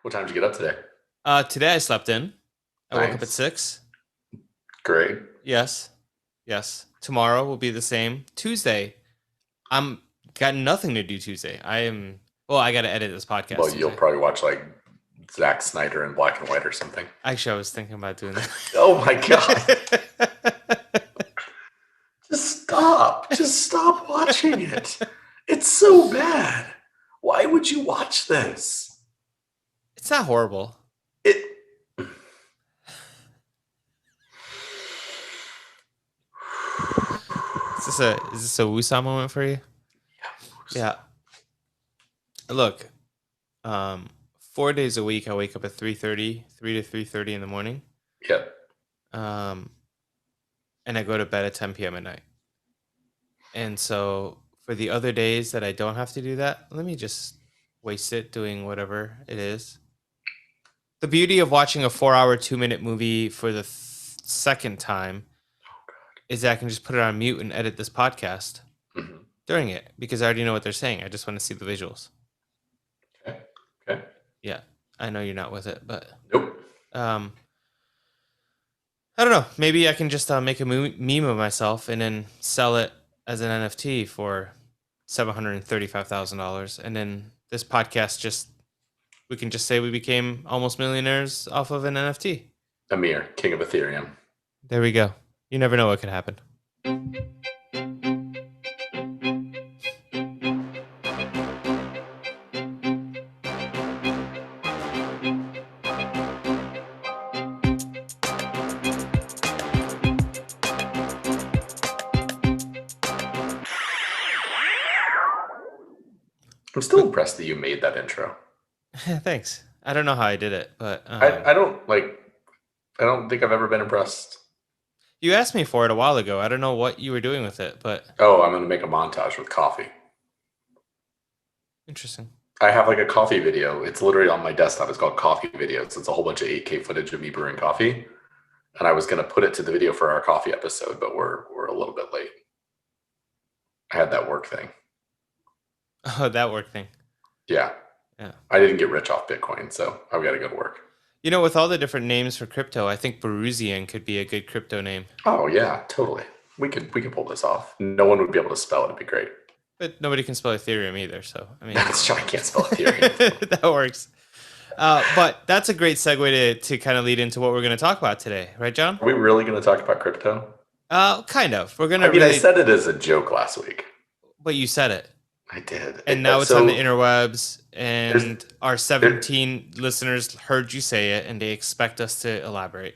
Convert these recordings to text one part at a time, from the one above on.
What time did you get up today? Today I slept in. I woke up at Nice. 6. Great. Yes. Yes. Tomorrow will be the same. Tuesday, I'm got nothing to do Tuesday. I got to edit this podcast Well, you'll Tuesday. probably watch like Zack Snyder in black and white or something. Actually, I was thinking about doing Oh my God. that. Just stop. Just stop watching it. It's so bad. Why would you watch this? It's not horrible. It. Is this a Wusa moment for you? Yeah. Look, um 4 days a week I wake up at 3:30, 3 to 3:30 in the morning. Yeah. Um and I go to bed at 10 p.m. at night. And so for the other days that I don't have to do that, let me just waste it doing whatever it is. The beauty of watching a 4 hour, 2 minute movie for the second time is that I can just put it on mute and edit this podcast Hmm. during it because I already know what they're saying. I just want to see the visuals. Okay. Okay. Yeah. I know you're not with it, but Nope. um, I don't know. Maybe I can just make a meme of myself and then sell it as an NFT for $735,000, and then this podcast we can just say we became almost millionaires off of an NFT. Amir, king of Ethereum. There we go. You never know what could happen. I'm still impressed that you made that intro. Thanks. I don't know how I did it, but I don't like. I don't think I've ever been impressed. you asked me for it a while ago. I don't know what you were doing with it, but Oh, I'm gonna make a montage with coffee. interesting. I have like a coffee video. It's literally on my desktop. It's called Coffee Videos. It's a whole bunch of 8K footage of me brewing coffee. And I was gonna put it to the video for our coffee episode, but we're a little bit late. I had that work thing. Oh, that work thing. Yeah. Yeah. I didn't get rich off Bitcoin, so I've got to go to work. You know, with all the different names for crypto, I think Baruzian could be a good crypto name. Oh yeah, totally. We could pull this off. No one would be able to spell it. It'd be great. But nobody can spell Ethereum either, so I mean, That's true. I can't spell Ethereum. that works. But that's a great segue to kind of lead into what we're going to talk about today, right, John? Are we really going to talk about crypto? Kind of. We're going I to mean, I really, said it as a joke last week. but you said it, I did. and now it's on the interwebs, There's and our there, 17 listeners heard you say it, and they expect us to elaborate.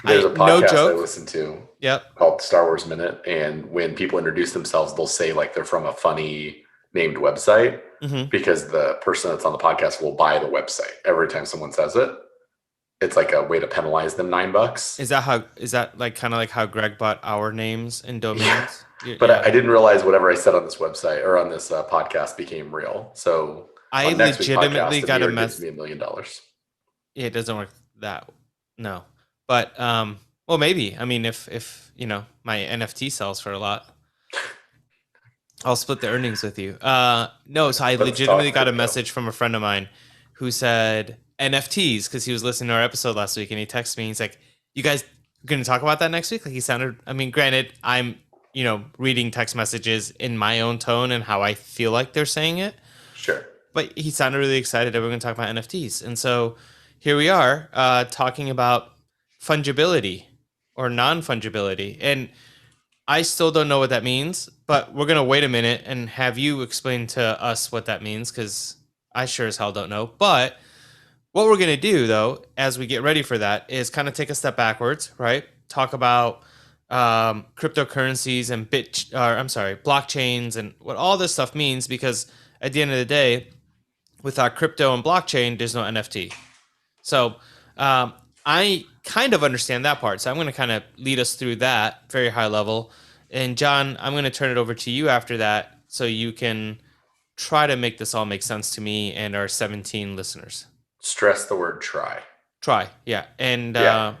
there's a No podcast I joke. listen to Yep. called Star Wars Minute, and when people introduce themselves, they'll say like they're from a funny named website Hmm. because the person that's on the podcast will buy the website every time someone says it. It's like a way to penalize them $9. Is that like kind of like how Greg bought our names and Yeah, domains? but Yeah. I didn't realize whatever I said on this website or on this podcast became real. So I on next week's legitimately podcast, got a Amir gives mess. me $1 million. Yeah, it doesn't work that. No, but well, maybe. I mean, if my NFT sells for a lot, I'll split the earnings with you. No, so I Let's legitimately talk got a crypto. message from a friend of mine who said NFTs because he was listening to our episode last week, and he texted me. He's like, "You guys going to talk about that next week?" Like he sounded. I mean, granted, I'm reading text messages in my own tone and how I feel like they're saying it, Sure. but he sounded really excited that we're going to talk about NFTs. And so here we are talking about fungibility or non-fungibility. And I still don't know what that means, but we're going to wait a minute and have you explain to us what that means because I sure as hell don't know. But what we're going to do, though, as we get ready for that, is kind of take a step backwards, right? Talk about cryptocurrencies and blockchains and what all this stuff means because at the end of the day, without crypto and blockchain, there's no NFT. So I kind of understand that part. So I'm going to kind of lead us through that very high level. And John, I'm going to turn it over to you after that so you can try to make this all make sense to me and our 17 listeners. Stress the word try. Try. Yeah. And Yeah.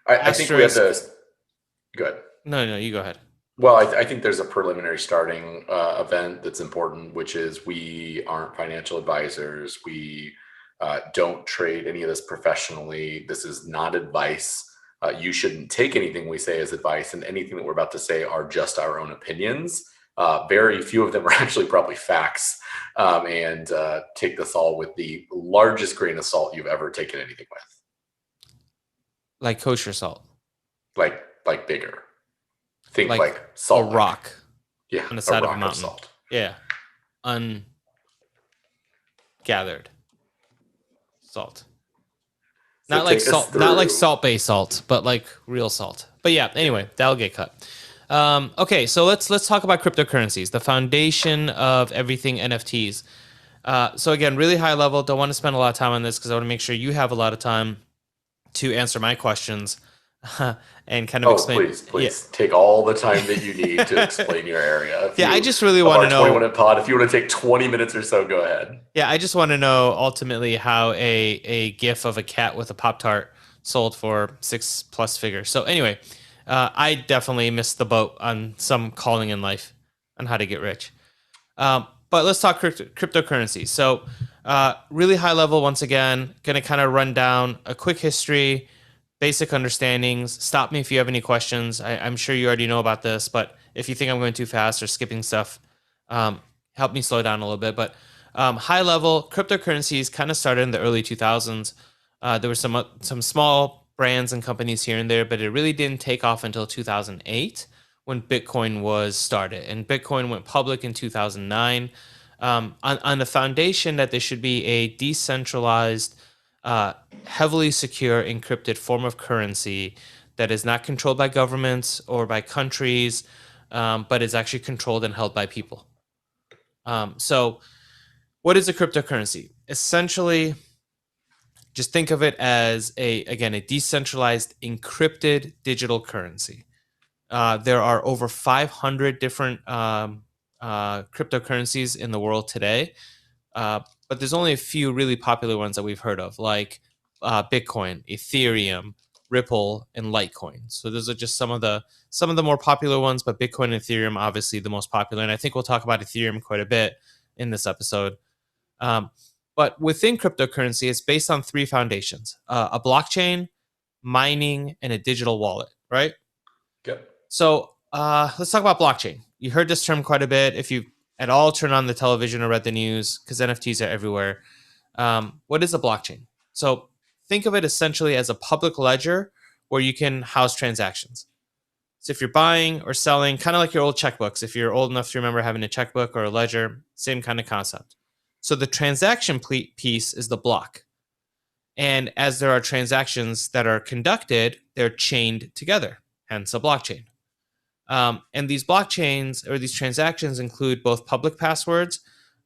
I think we have asterisk. to. Good. No, you go ahead. Well, I think there's a preliminary starting event that's important, which is we aren't financial advisors. We Don't trade any of this professionally. This is not advice. You shouldn't take anything we say as advice, and anything that we're about to say are just our own opinions. Very few of them are actually probably facts. And take this all with the largest grain of salt you've ever taken anything with. Like kosher salt. Like bigger. Think Like like salt. a rock. Yeah, on the side a of a rock mountain. salt. Yeah. Ungathered salt. So Not like salt, not like through. salt-based salt, but like real salt. But yeah, anyway, that'll get cut. Okay, so let's talk about cryptocurrencies, the foundation of everything NFTs. So again, really high level. Don't want to spend a lot of time on this because I want to make sure you have a lot of time to answer my questions and kind of explain. Please take all the time that you need to explain your area. I just really want to know. 20-minute pod. If you want to take 20 minutes or so, go ahead. Yeah, I just want to know ultimately how a GIF of a cat with a Pop-Tart sold for 6+ figures. So anyway, I definitely missed the boat on some calling in life on how to get rich. But let's talk cryptocurrency. So really high level, once again, going to kind of run down a quick history, basic understandings. Stop me if you have any questions. I'm sure you already know about this, but if you think I'm going too fast or skipping stuff, help me slow down a little bit. But high level, cryptocurrencies kind of started in the early 2000s. There were some small brands and companies here and there, but it really didn't take off until 2008 when Bitcoin was started. And Bitcoin went public in 2009 on the foundation that there should be a decentralized, heavily secure, encrypted form of currency that is not controlled by governments or by countries, but is actually controlled and held by people. So what is a cryptocurrency? Essentially, just think of it as a decentralized, encrypted digital currency. There are over 500 different cryptocurrencies in the world today, but there's only a few really popular ones that we've heard of, like Bitcoin, Ethereum, Ripple, and Litecoin. So those are just some of the more popular ones, but Bitcoin and Ethereum obviously the most popular, and I think we'll talk about Ethereum quite a bit in this episode. But within cryptocurrency, it's based on three foundations: a blockchain, mining, and a digital wallet. Right? Yep. So let's talk about blockchain. You heard this term quite a bit if you at all turn on the television or read the news, because NFTs are everywhere. What is a blockchain? So think of it essentially as a public ledger where you can house transactions. So if you're buying or selling, kind of like your old checkbooks, if you're old enough to remember having a checkbook or a ledger, same kind of concept. So the transaction piece is the block. And as there are transactions that are conducted, they're chained together, hence a blockchain. And these blockchains or these transactions include both public passwords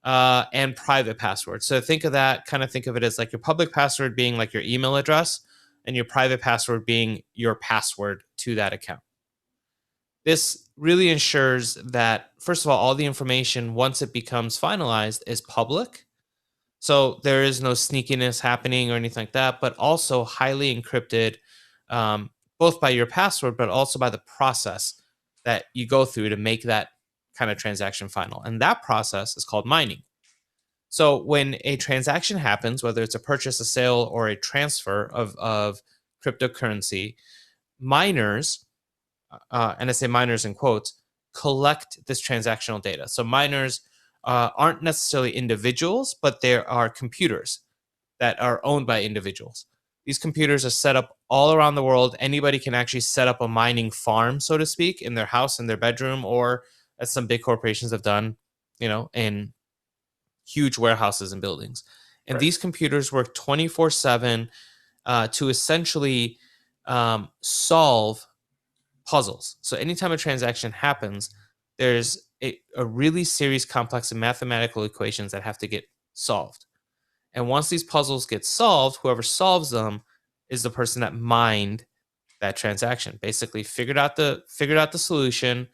and private passwords. So think of it as like your public password being like your email address and your private password being your password to that account. This really ensures that, first of all the information, once it becomes finalized, is public. So there is no sneakiness happening or anything like that, but also highly encrypted, both by your password, but also by the process that you go through to make that kind of transaction final. And that process is called mining. So when a transaction happens, whether it's a purchase, a sale, or a transfer of cryptocurrency, miners, and I say miners in quotes, collect this transactional data. So miners aren't necessarily individuals, but there are computers that are owned by individuals. These computers are set up all around the world. Anybody can actually set up a mining farm, so to speak, in their house, in their bedroom, or as some big corporations have done, in huge warehouses and buildings. And Right. These computers work 24/7 to essentially solve puzzles. So anytime a transaction happens, there's a really serious complex of mathematical equations that have to get solved. And once these puzzles get solved, whoever solves them is the person that mined that transaction. Basically, figured out the solution,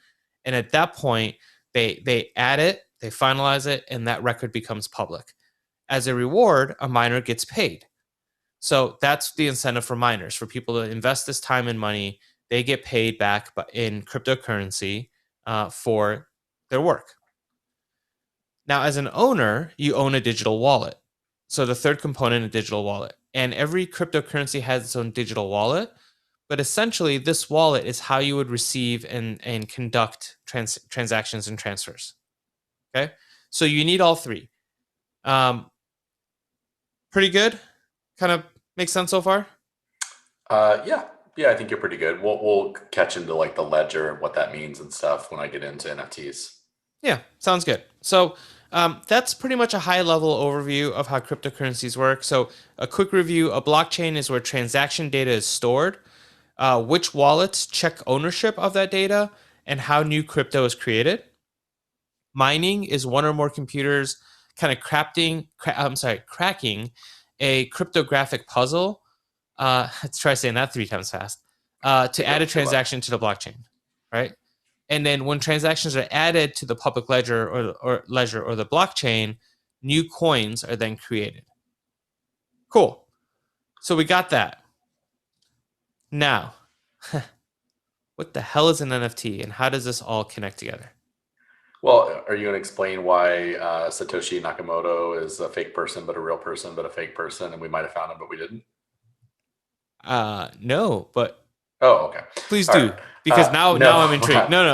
and at that point, they add it, they finalize it, and that record becomes public. As a reward, a miner gets paid. So that's the incentive for miners, for people to invest this time and money. They get paid back in cryptocurrency for their work. Now, as an owner, you own a digital wallet. So the third component, a digital wallet. And every cryptocurrency has its own digital wallet. But essentially, this wallet is how you would receive and conduct transactions and transfers. Okay. So you need all three. Um, Pretty good. Kind of makes sense so far. Yeah, yeah, I think you're pretty good. We'll catch into like the ledger and what that means and stuff when I get into NFTs. Yeah, sounds good. So that's pretty much a high level overview of how cryptocurrencies work. So a quick review: a blockchain is where transaction data is stored. Which wallets check ownership of that data, and how new crypto is created. Mining is one or more computers kind of cracking a cryptographic puzzle. Let's try saying that three times fast. To add a Good luck. transaction to the blockchain, right? And then when transactions are added to the public ledger or the blockchain, new coins are then created. Cool. So we got that. Now, what the hell is an NFT and how does this all connect together? Well, are you going to explain why Satoshi Nakamoto is a fake person, but a real person, but a fake person, and we might have found him, but we didn't? No, but Oh, okay. please All right. do, because now I'm No, we're intrigued. not. No,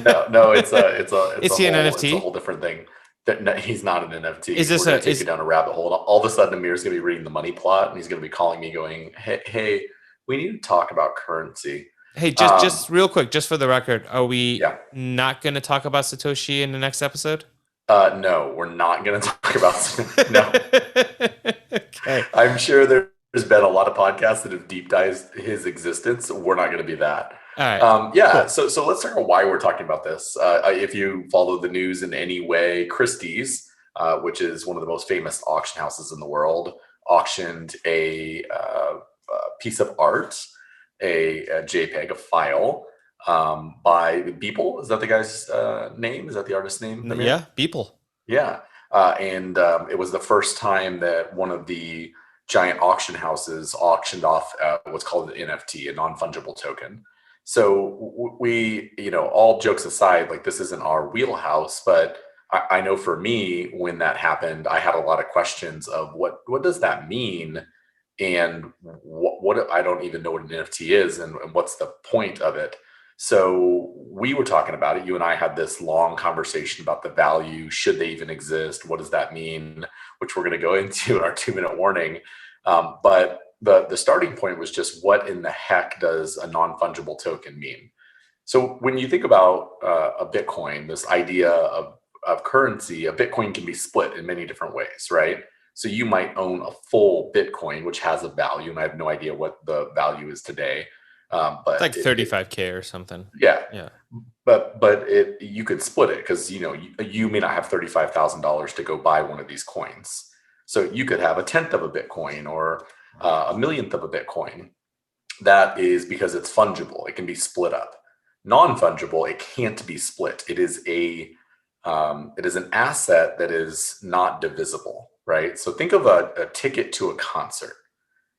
no. No, it's Is a he an whole NFT? different thing. That no, he's not an NFT. Is this We're going a to take you is down a rabbit hole. And all of a sudden, Amir's going to be reading the money plot, and he's going to be calling me, going, "Hey, we need to talk about currency." Hey, Um, just real quick, just for the record, are we yeah. not going to talk about Satoshi in the next episode? No, we're not going to talk about. No, Okay. I'm sure there's been a lot of podcasts that have deep dived his existence. We're not going to be that. All right. Yeah, Cool. so let's talk about why we're talking about this. If you follow the news in any way, Christie's, which is one of the most famous auction houses in the world, auctioned a piece of art, a JPEG, a file, by Beeple. Is that the guy's name? Is that the artist's name, Amir? Yeah, people. Yeah. And it was the first time that one of the giant auction houses auctioned off what's called an NFT, a non-fungible token. So we, all jokes aside, like this isn't our wheelhouse, but I know for me, when that happened, I had a lot of questions of what does that mean? And what I don't even know what an NFT is and what's the point of it. So we were talking about it. You and I had this long conversation about the value. Should they even exist? What does that mean? Which we're going to go into in our 2 minute warning. But the starting point was just what in the heck does a non fungible token mean? So when you think about a Bitcoin, this idea of currency, a Bitcoin can be split in many different ways, right? So you might own a full Bitcoin, which has a value, and I have no idea what the value is today. It's But like 35K or something. yeah, Yeah. but you could split it because you may not have $35,000 to go buy one of these coins. So you could have a tenth of a Bitcoin or a millionth of a Bitcoin. That is because it's fungible. It can be split up. Non-fungible, it can't be split. It is an asset that is not divisible, right? So think of a ticket to a concert.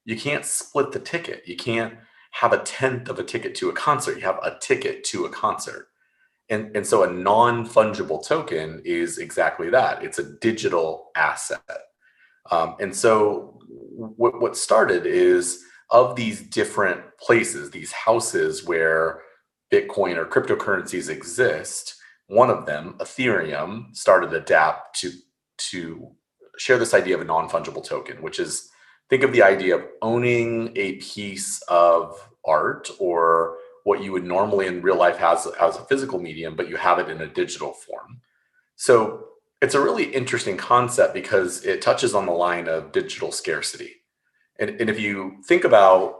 You can't split the ticket. You can't have a tenth of a ticket to a concert. You have a ticket to a concert. And so a non-fungible token is exactly that. It's a digital asset. And so what started is of these different places, these houses where Bitcoin or cryptocurrencies exist, one of them, Ethereum, started to adapt to share this idea of a non-fungible token, which is think of the idea of owning a piece of art or what you would normally in real life has as a physical medium, but you have it in a digital form. So it's a really interesting concept because it touches on the line of digital scarcity. And if you think about,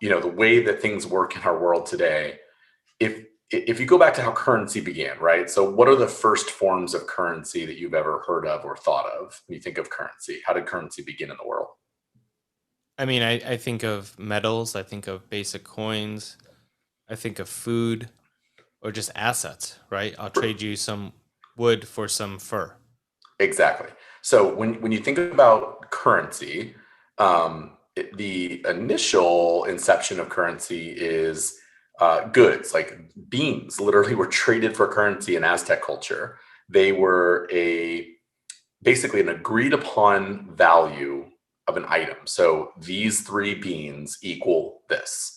the way that things work in our world today, if you go back to how currency began, right? So what are the first forms of currency that you've ever heard of or thought of when you think of currency? How did currency begin in the world? I mean, I think of metals, I think of basic coins, I think of food or just assets, right? I'll trade you some wood for some fur. Exactly. So when you think about currency, the initial inception of currency is goods, like beans literally were traded for currency in Aztec culture. They were a basically an agreed upon value of an item. So these three beans equal this.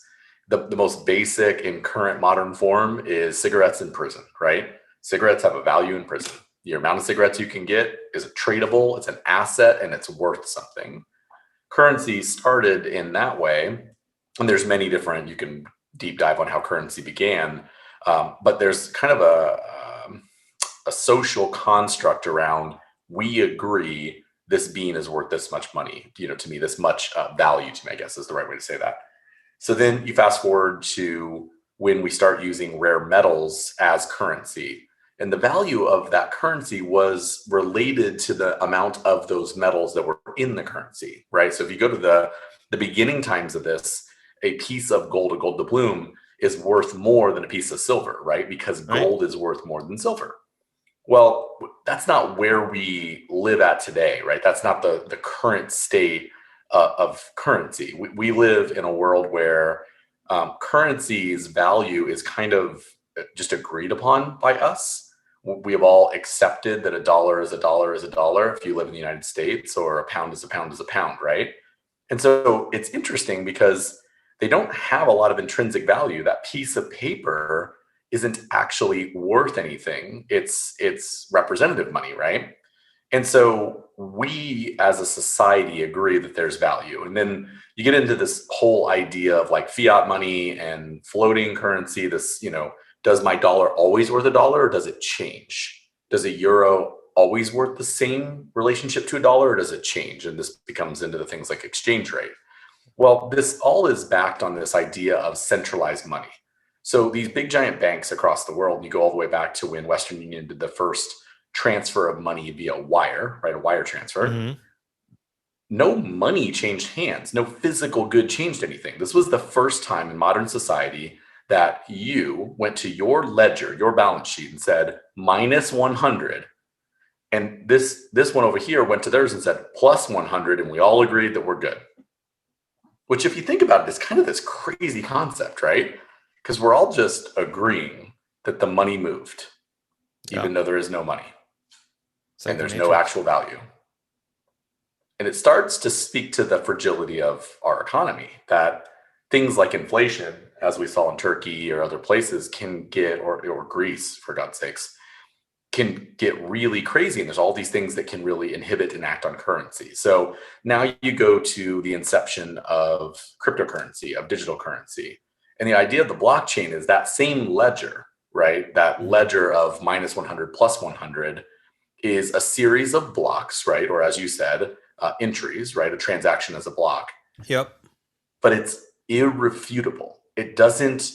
The most basic in current modern form is cigarettes in prison, right? Cigarettes have a value in prison. The amount of cigarettes you can get is tradable, it's an asset, and it's worth something. Currency started in that way, and there's many different, you can deep dive on how currency began, but there's kind of a social construct around, we agree this bean is worth this much money, to me, this much value to me, I guess is the right way to say that. So then you fast forward to when we start using rare metals as currency. And the value of that currency was related to the amount of those metals that were in the currency, right? So if you go to the beginning times of this, a piece of gold, a gold doubloon, is worth more than a piece of silver, right? Because gold is worth more than silver. Well, that's not where we live at today, right? That's not the current state of currency. We live in a world where currency's value is kind of just agreed upon by us. We have all accepted that a dollar is a dollar is a dollar if you live in the United States, or a pound is a pound is a pound, right? And so it's interesting because they don't have a lot of intrinsic value. That piece of paper isn't actually worth anything. It's representative money, right? And so we as a society agree that there's value. And then you get into this whole idea of like fiat money and floating currency, this, does my dollar always worth a dollar, or does it change? Does a euro always worth the same relationship to a dollar, or does it change? And this becomes into the things like exchange rate. Well, this all is backed on this idea of centralized money. So these big giant banks across the world, you go all the way back to when Western Union did the first transfer of money via wire, right? A wire transfer. Mm-hmm. No money changed hands. No physical good changed anything. This was the first time in modern society that you went to your ledger, your balance sheet, and said minus 100. And this one over here went to theirs and said plus 100. And we all agreed that we're good. Which, if you think about it, is kind of this crazy concept, right? Because we're all just agreeing that the money moved, even though there is no money. Like, and there's no actual value. And it starts to speak to the fragility of our economy, that things like inflation, as we saw in Turkey or other places, can get, or Greece, for God's sakes, can get really crazy. And there's all these things that can really inhibit and act on currency. So now you go to the inception of cryptocurrency, of digital currency. And the idea of the blockchain is that same ledger, right? That ledger of minus 100 plus 100 is a series of blocks, right? Or as you said, entries, right? A transaction is a block. Yep. But it's irrefutable. It doesn't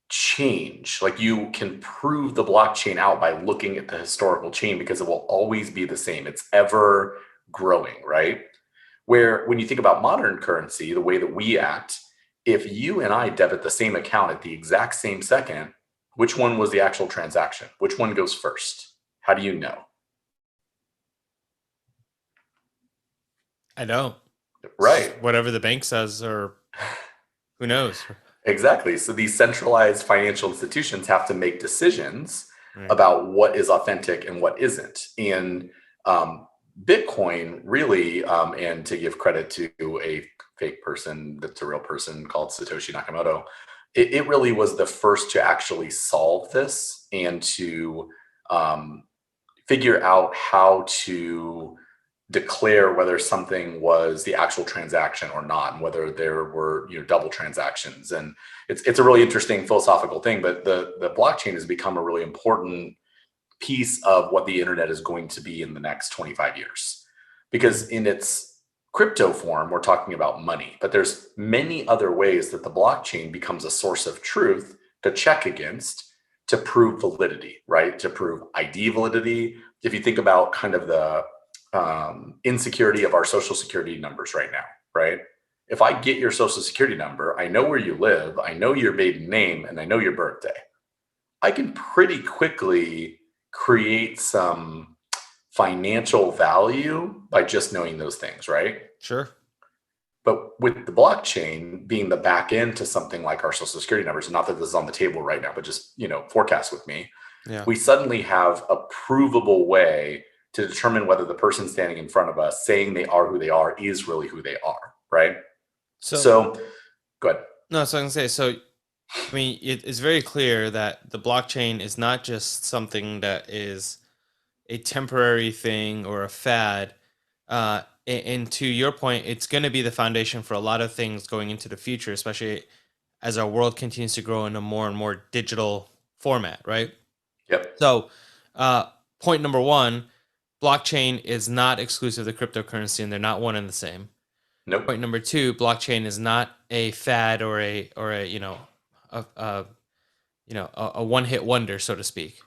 change. Like, you can prove the blockchain out by looking at the historical chain, because it will always be the same. It's ever growing, right? Where when you think about modern currency, the way that we act, if you and I debit the same account at the exact same second, which one was the actual transaction? Which one goes first? How do you know? I don't. Right. Whatever the bank says, or who knows? Exactly. So these centralized financial institutions have to make decisions about what is authentic and what isn't. And Bitcoin really, and to give credit to a fake person that's a real person called Satoshi Nakamoto, it really was the first to actually solve this and to figure out how to declare whether something was the actual transaction or not, and whether there were double transactions. And it's a really interesting philosophical thing, but the blockchain has become a really important piece of what the internet is going to be in the next 25 years. Because in its crypto form, we're talking about money, but there's many other ways that the blockchain becomes a source of truth to check against, to prove validity, right? To prove ID validity. If you think about kind of the insecurity of our social security numbers right now, right? If I get your social security number, I know where you live, I know your maiden name, and I know your birthday. I can pretty quickly create some financial value by just knowing those things, right? Sure. But with the blockchain being the back end to something like our social security numbers, not that this is on the table right now, but just, forecast with me, we suddenly have a provable way to determine whether the person standing in front of us saying they are who they are is really who they are, right? So So, go ahead. no, so I can say so. I mean, it's very clear that the blockchain is not just something that is a temporary thing or a fad. And to your point, it's going to be the foundation for a lot of things going into the future, especially as our world continues to grow in a more and more digital format, right? Yep. So, uh, point number one, blockchain is not exclusive to cryptocurrency, and they're not one and the same. Nope. Point number two, blockchain is not a fad or a a a one hit wonder, so to speak.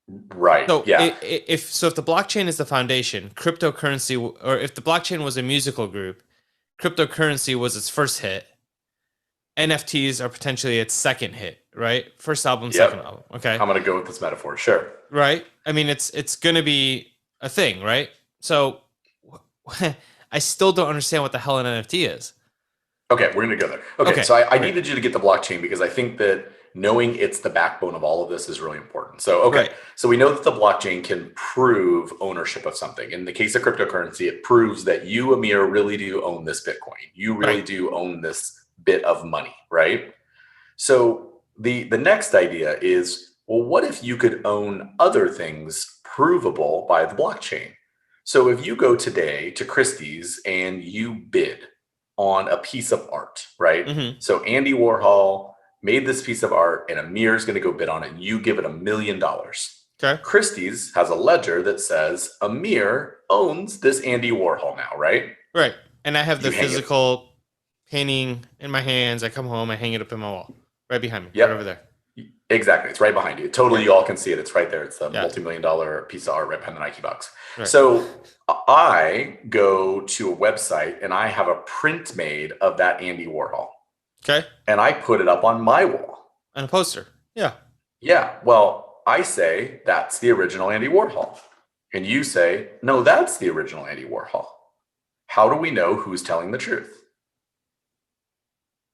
Right. So Yeah. if the blockchain is the foundation, cryptocurrency, or if the blockchain was a musical group, cryptocurrency was its first hit. NFTs are potentially its second hit, right? First album, second Yep. album. Okay. I'm going to go with this metaphor. Sure. Right? I mean, it's gonna be a thing, right? So I still don't understand what the hell an NFT is. Okay, we're going to go there. Okay, Okay, so I great. needed you to get the blockchain because I think that knowing it's the backbone of all of this is really important. So, okay, Right. so we know that the blockchain can prove ownership of something. In the case of cryptocurrency, it proves that you, Amir, really do own this Bitcoin. You really Right. do own this bit of money, right? So the next idea is, well, what if you could own other things provable by the blockchain? So if you go today to Christie's and you bid on a piece of art, right? Mm-hmm. So Andy Warhol made this piece of art and Amir is going to go bid on it and you give it $1 million. Okay. Christie's has a ledger that says Amir owns this Andy Warhol now, right? Right. And I have the You hang it. physical painting in my hands. I come home, I hang it up in my wall. Right behind me. Right over Yep. there. Exactly. It's right behind you. Totally, Yeah. you all can see it. It's right there. It's a Yeah. multi-million-dollar piece of art right behind the Nike box. Right. So I go to a website and I have a print made of that Andy Warhol. Okay. And I put it up on my wall. And a poster. Yeah. Yeah. Well, I say that's the original Andy Warhol. And you say, no, that's the original Andy Warhol. How do we know who's telling the truth?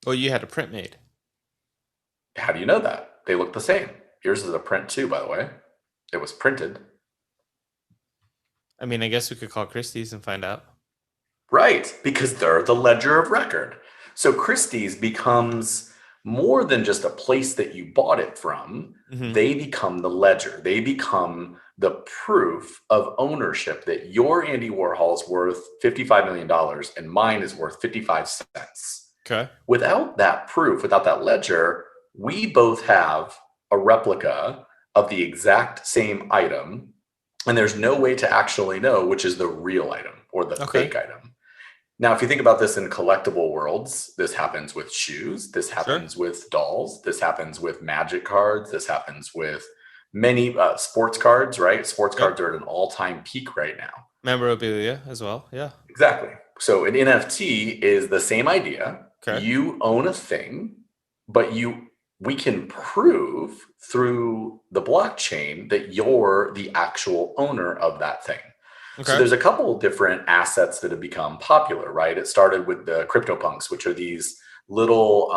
Well, you had a print made. How do you know that? They look the same. Yours is a print too, by the way. It was printed. I mean, I guess we could call Christie's and find out. Right, because they're the ledger of record. So Christie's becomes more than just a place that you bought it from. Mm-hmm. They become the ledger. They become the proof of ownership that your Andy Warhol is worth $55 million and mine is worth 55 cents. Okay. Without that proof, without that ledger, we both have a replica of the exact same item, and there's no way to actually know which is the real item or the fake item. Now, if you think about this in collectible worlds, this happens with shoes, this happens with dolls, this happens with magic cards, this happens with many sports cards, right? Sports cards are at an all-time peak right now. Memorabilia as well, yeah. Exactly. So an NFT is the same idea. Okay. You own a thing, but we can prove through the blockchain that you're the actual owner of that thing. Okay. So there's a couple of different assets that have become popular, right? It started with the CryptoPunks, which are these little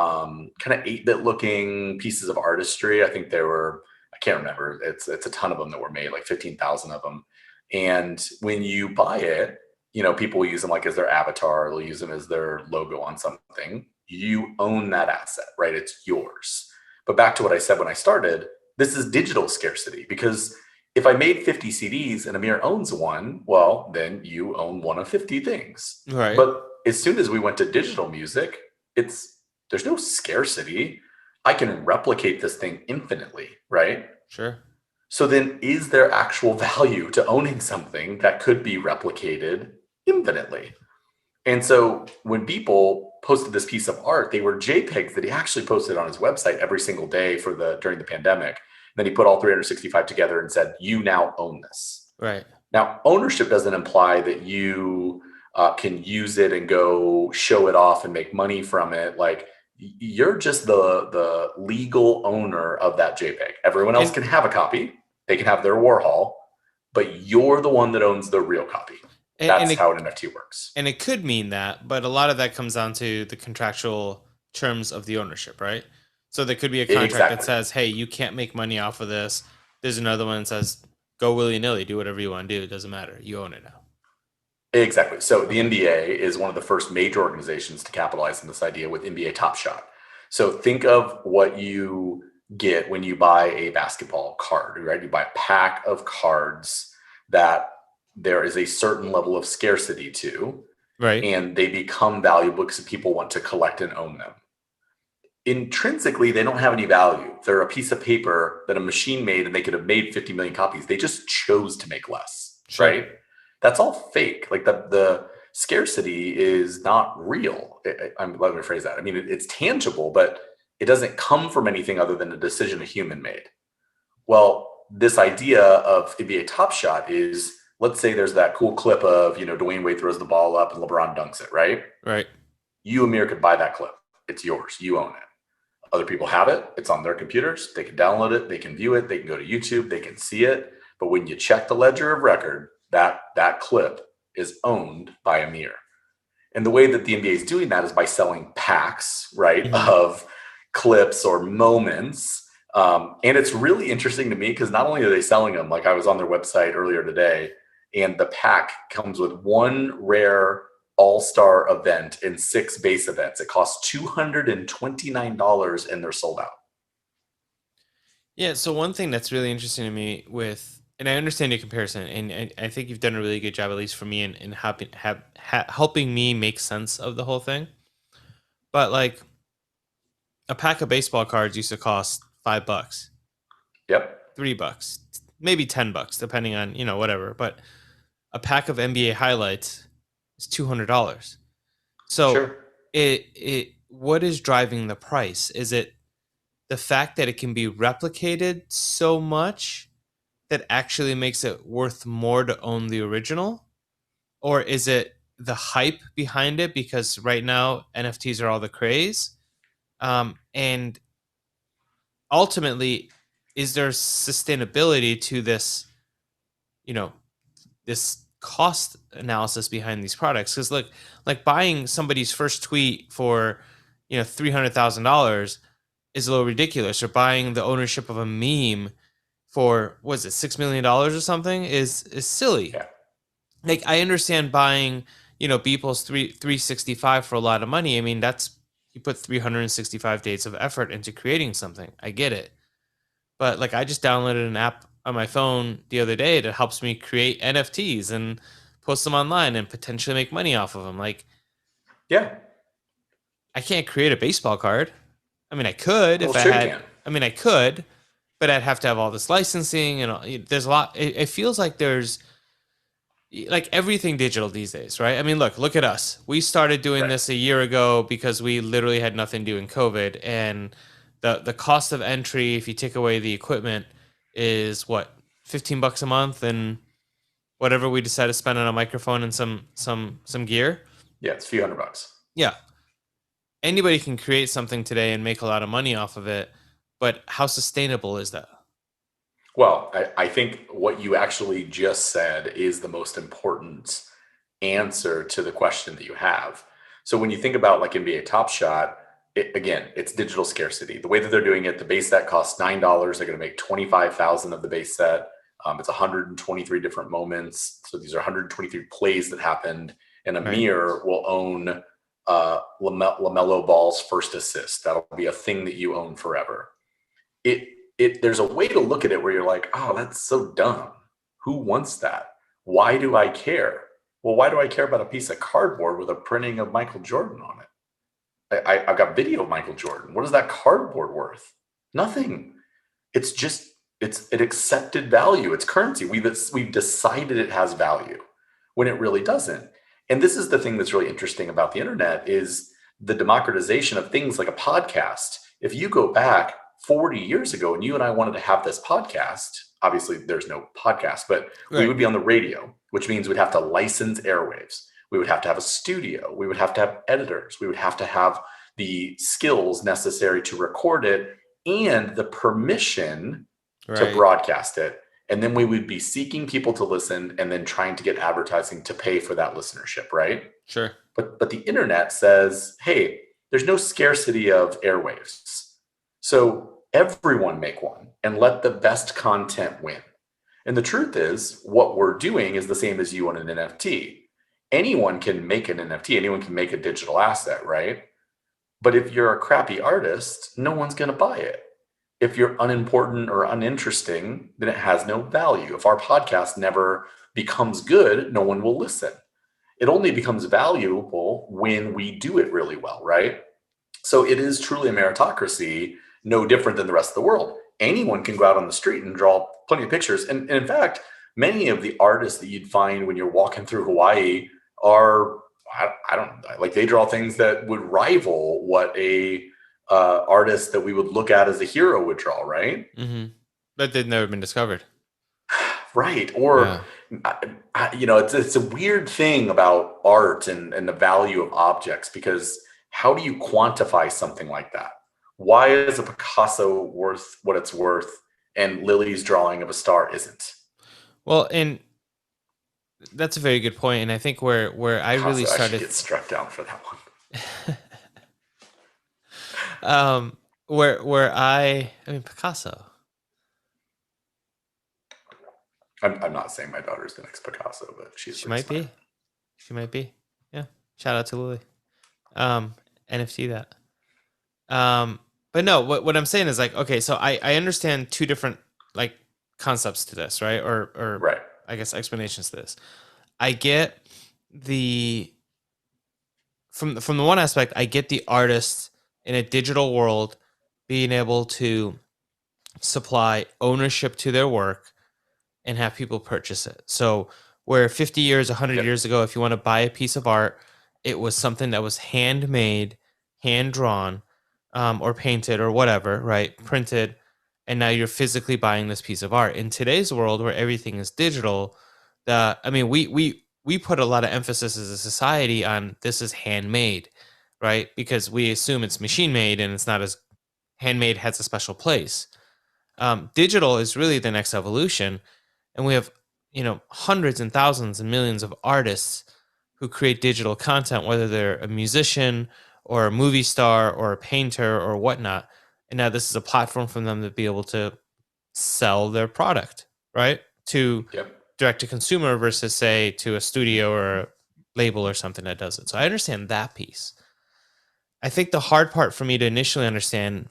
kind of 8-bit looking pieces of artistry. I think there were, I can't remember. It's a ton of them that were made, like 15,000 of them. And when you buy it, you know, people will use them like as their avatar, they'll use them as their logo on something. You own that asset, right? It's yours. But back to what I said when I started, this is digital scarcity, because if I made 50 CDs and Amir owns one, well, then you own one of 50 things. Right. But as soon as we went to digital music, there's no scarcity. I can replicate this thing infinitely, right? Sure. So then is there actual value to owning something that could be replicated infinitely? And so when people posted this piece of art, they were JPEGs that he actually posted on his website every single day during the pandemic. Then he put all 365 together and said, you now own this. Right. Now, ownership doesn't imply that you can use it and go show it off and make money from it. Like, you're just the legal owner of that JPEG. Everyone else can have a copy. They can have their Warhol, but you're the one that owns the real copy. That's how an NFT works. And it could mean that, but a lot of that comes down to the contractual terms of the ownership, right? So there could be a contract that says, hey, you can't make money off of this. There's another one that says, go willy nilly, do whatever you want to do. It doesn't matter. You own it now. Exactly. So the Okay. NBA is one of the first major organizations to capitalize on this idea with NBA Top Shot. So think of what you get when you buy a basketball card, right? You buy a pack of cards that there is a certain level of scarcity to, Right. and they become valuable because people want to collect and own them. Intrinsically, they don't have any value. They're a piece of paper that a machine made and they could have made 50 million copies. They just chose to make less, Sure. right? That's all fake. Like the scarcity is not real. Let me rephrase that. I mean, it's tangible, but it doesn't come from anything other than a decision a human made. Well, this idea of NBA Top Shot is, let's say there's that cool clip of, Dwayne Wade throws the ball up and LeBron dunks it, right? Right. You, Amir, could buy that clip. It's yours. You own it. Other people have it. It's on their computers. They can download it. They can view it. They can go to YouTube. They can see it. But when you check the ledger of record, that clip is owned by Amir. And the way that the NBA is doing that is by selling packs, right, Hmm. of clips or moments. And it's really interesting to me because not only are they selling them, like I was on their website earlier today, and the pack comes with one rare all-star event and 6 base events. It costs $229 and they're sold out. Yeah. So one thing that's really interesting to me with, and I understand your comparison, and I think you've done a really good job, at least for me, in helping me make sense of the whole thing. But like a pack of baseball cards used to cost $5, Yep. $3, maybe $10, depending on whatever. But a pack of NBA highlights is $200. So Sure. it what is driving the price? Is it the fact that it can be replicated so much that actually makes it worth more to own the original? Or is it the hype behind it? Because right now NFTs are all the craze. And ultimately, is there sustainability to this, you know, this cost analysis behind these products? Because look, like buying somebody's first tweet for, $300,000 is a little ridiculous, or buying the ownership of a meme for, was it $6 million or something, is silly. Yeah. Like I understand buying, Beeple's 365 for a lot of money. I mean, that's, you put 365 days of effort into creating something. I get it. But like I just downloaded an app on my phone the other day that helps me create NFTs and post them online and potentially make money off of them. Like Yeah. I can't create a baseball card. I mean, I could Well, if I sure you had. can. I mean, I could, but I'd have to have all this licensing and there's a lot. It feels like there's like everything digital these days, right? I mean, look at us. We started doing Right. this a year ago because we literally had nothing to do in COVID, and the cost of entry, if you take away the equipment, is what, $15 a month, and whatever we decide to spend on a microphone and some gear. Yeah, it's a few $100. Yeah, anybody can create something today and make a lot of money off of it, but how sustainable is that? Well, I think what you actually just said is the most important answer to the question that you have. So when you think about like NBA Top Shot, again, it's digital scarcity. The way that they're doing it, the base set costs $9. They're going to make 25,000 of the base set. It's 123 different moments. So these are 123 plays that happened, and Right. Amir will own LaMelo Ball's first assist. That'll be a thing that you own forever. There's a way to look at it where you're like, oh, that's so dumb. Who wants that? Why do I care? Well, why do I care about a piece of cardboard with a printing of Michael Jordan on it? I've got video of Michael Jordan. What is that cardboard worth? Nothing. It's just it's an accepted value. It's currency. We've decided it has value when it really doesn't. And this is the thing that's really interesting about the internet is the democratization of things like a podcast. If you go back 40 years ago and you and I wanted to have this podcast, obviously there's no podcast, but we Right. would be on the radio, which means we'd have to license airwaves. We would have to have a studio. We would have to have editors. We would have to have the skills necessary to record it and the permission to Right. broadcast it. And then we would be seeking people to listen and then trying to get advertising to pay for that listenership, right? Sure. But the internet says, hey, there's no scarcity of airwaves. So everyone make one and let the best content win. And the truth is, what we're doing is the same as you on an NFT. Anyone can make an NFT, anyone can make a digital asset, right? But if you're a crappy artist, no one's going to buy it. If you're unimportant or uninteresting, then it has no value. If our podcast never becomes good, no one will listen. It only becomes valuable when we do it really well, right? So it is truly a meritocracy, no different than the rest of the world. Anyone can go out on the street and draw plenty of pictures. And in fact, many of the artists that you'd find when you're walking through Hawaii are, I don't like, they draw things that would rival what a artist that we would look at as a hero would draw, right? Mm-hmm. But they've never been discovered. Right. Or, Yeah. it's a weird thing about art and the value of objects, because how do you quantify something like that? Why is a Picasso worth what it's worth and Lily's drawing of a star isn't? Well, and that's a very good point. And I think where I really Picasso actually started, gets struck down for that one. where I mean Picasso. I'm not saying my daughter's the next Picasso, but she's She pretty might smart. be. She might be. Yeah. Shout out to Lily. NFT that. But no, what I'm saying is like, okay, so I understand two different like concepts to this, right? Or Right. I guess explanations to this. I get the from the one aspect, I get the artist in a digital world being able to supply ownership to their work and have people purchase it. So where 50 years, 100 Yep. years ago, if you want to buy a piece of art, it was something that was handmade, hand drawn, or painted or whatever, right? Printed. And now you're physically buying this piece of art. In today's world where everything is digital, we put a lot of emphasis as a society on this is handmade, right? Because we assume it's machine made and it's not as handmade has a special place. Digital is really the next evolution, and we have hundreds and thousands and millions of artists who create digital content, whether they're a musician or a movie star or a painter or whatnot. And now this is a platform for them to be able to sell their product, right? To Yep. direct to consumer versus say to a studio or a label or something that does it. So I understand that piece. I think the hard part for me to initially understand,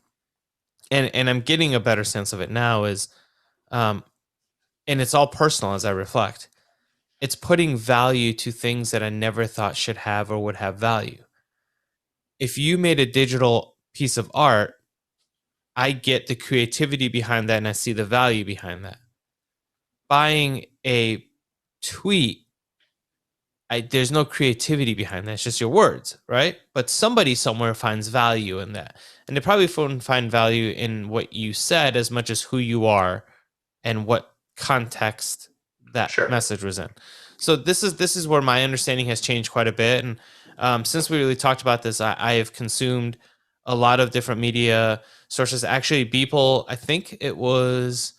and I'm getting a better sense of it now, is um, and it's all personal as I reflect. It's putting value to things that I never thought should have or would have value. If you made a digital piece of art, I get the creativity behind that and I see the value behind that. Buying a tweet, there's no creativity behind that. It's just your words, right? But somebody somewhere finds value in that. And they probably won't find value in what you said as much as who you are and what context that Sure. message was in. So this is where my understanding has changed quite a bit. And since we really talked about this, I have consumed a lot of different media sources. Actually, Beeple, I think he was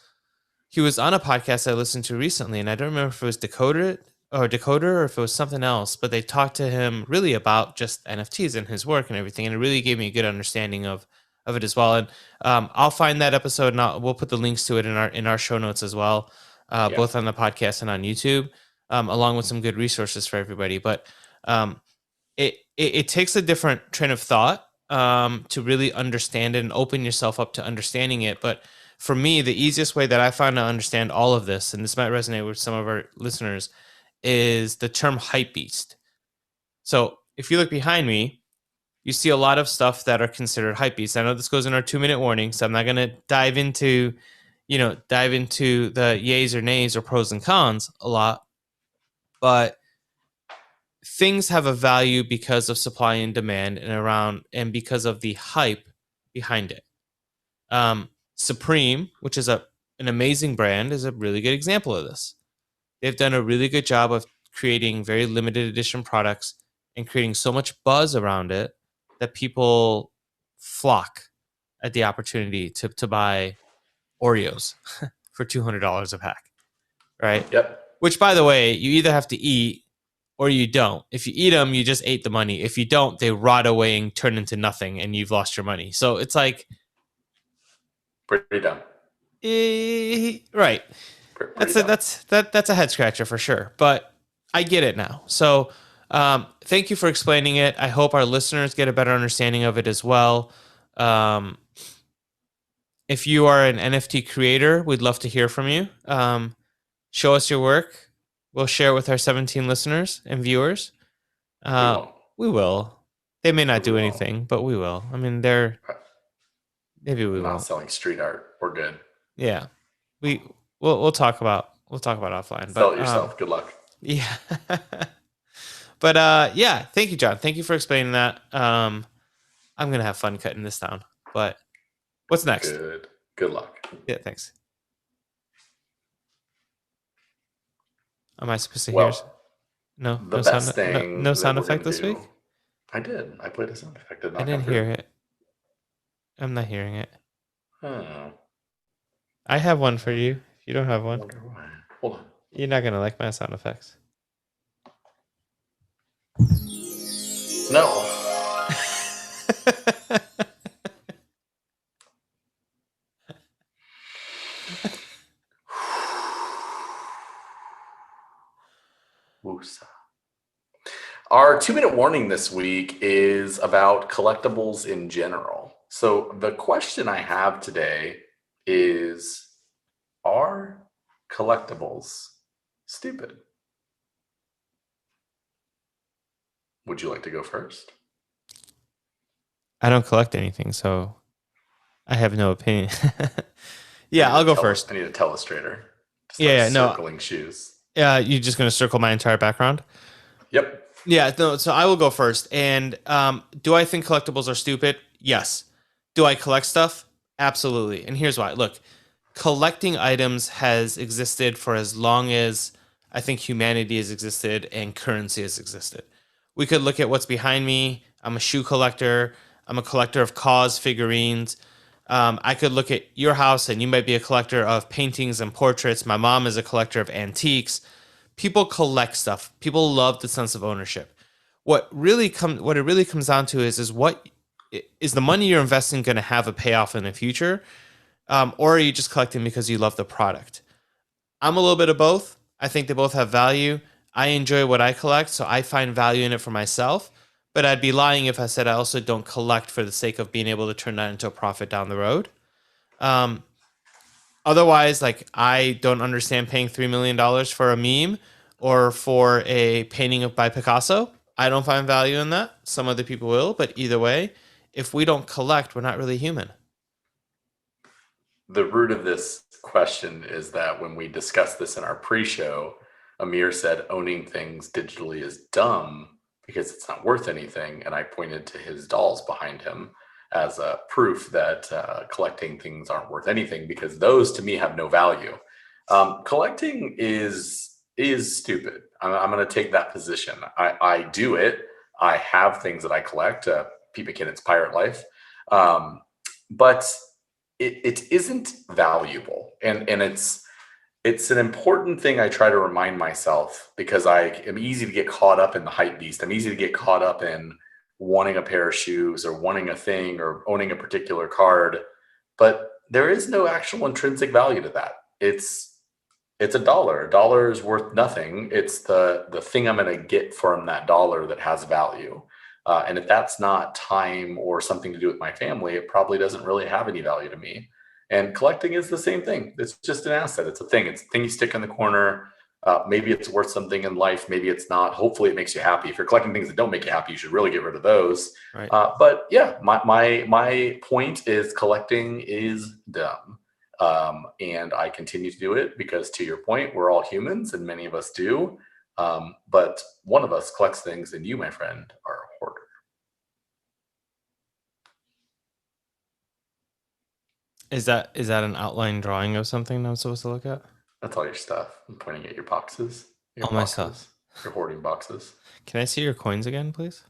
on a podcast I listened to recently, and I don't remember if it was Decoder or if it was something else, but they talked to him really about just NFTs and his work and everything, and it really gave me a good understanding of it as well. And I'll find that episode, and we'll put the links to it in our show notes as well, Yeah. both on the podcast and on YouTube, along with some good resources for everybody. But it takes a different train of thought to really understand it and open yourself up to understanding it. But for me, the easiest way that I found to understand all of this, and this might resonate with some of our listeners, is the term hype beast. So if you look behind me, you see a lot of stuff that are considered hype beasts. I know this goes in our 2-minute warning, so I'm not going to dive into the yays or nays or pros and cons a lot, but things have a value because of supply and demand and because of the hype behind it. Supreme, which is an amazing brand, is a really good example of this. They've done a really good job of creating very limited edition products and creating so much buzz around it that people flock at the opportunity to buy Oreos for $200 a pack, right? Yep. Which, by the way, you either have to eat or you don't. If you eat them, you just ate the money. If you don't, they rot away and turn into nothing and you've lost your money. So it's like, Pretty dumb. right. Pretty dumb. That's a head scratcher for sure. But I get it now. So thank you for explaining it. I hope our listeners get a better understanding of it as well. Um, if you are an NFT creator, we'd love to hear from you. Show us your work. We'll share it with our 17 listeners and viewers. We won't. We will. They may not We do won't. anything, but we will. I mean, maybe we I'm not won't. selling street art. We're good. Yeah, we'll talk about offline. Sell But it yourself. Good luck. yeah. But yeah, thank you, John. Thank you for explaining that. I'm gonna have fun cutting this down. But what's next? Good luck. Yeah, thanks. Am I supposed to hear? Well, No, the best thing no that sound we're effect gonna this week. do. I did. I played a sound effect. Did I not come didn't through. hear it. I'm not hearing it. Oh, I have one for you. If you don't have I one, wonder why. Hold on. you're not gonna like my sound effects. No. Woosa. Our 2-minute warning this week is about collectibles in general. So the question I have today is, are collectibles stupid? Would you like to go first? I don't collect anything, so I have no opinion. Yeah, I'll go first. I need a telestrator to start Yeah, no. circling shoes. You're just gonna circle my entire background? Yep. Yeah, no. So I will go first. And do I think collectibles are stupid? Yes. Do I collect stuff? Absolutely. And here's why. Look, collecting items has existed for as long as I think humanity has existed and currency has existed. We could look at what's behind me. I'm a shoe collector. I'm a collector of cause figurines. I could look at your house and you might be a collector of paintings and portraits. My mom is a collector of antiques. People collect stuff. People love the sense of ownership. What it really comes down to is what is the money you're investing going to have a payoff in the future, or are you just collecting because you love the product? I'm a little bit of both. I think they both have value. I enjoy what I collect, so I find value in it for myself. But I'd be lying if I said I also don't collect for the sake of being able to turn that into a profit down the road. Otherwise, like, I don't understand paying $3 million for a meme or for a painting by Picasso. I don't find value in that. Some other people will, but either way, if we don't collect, we're not really human. The root of this question is that when we discussed this in our pre-show, Amir said owning things digitally is dumb because it's not worth anything. And I pointed to his dolls behind him as a proof that collecting things aren't worth anything, because those to me have no value. Collecting is stupid. I'm going to take that position. I do it. I have things that I collect. Pete McKinnon's Pirate Life, but it isn't valuable, and it's an important thing I try to remind myself, because I am easy to get caught up in the hype beast. I'm easy to get caught up in wanting a pair of shoes or wanting a thing or owning a particular card, but there is no actual intrinsic value to that. It's a dollar. A dollar is worth nothing. It's the thing I'm going to get from that dollar that has value. And if that's not time or something to do with my family, it probably doesn't really have any value to me. And collecting is the same thing. It's just an asset. It's a thing. It's a thing you stick in the corner. Maybe it's worth something in life. Maybe it's not. Hopefully, it makes you happy. If you're collecting things that don't make you happy, you should really get rid of those. Right. But yeah, my point is collecting is dumb. And I continue to do it because, to your point, we're all humans and many of us do. But one of us collects things, and you, my friend, are a hoarder. Is that an outline drawing of something I'm supposed to look at? That's all your stuff. I'm pointing at your boxes. All my stuff. Your hoarding boxes. Can I see your coins again, please?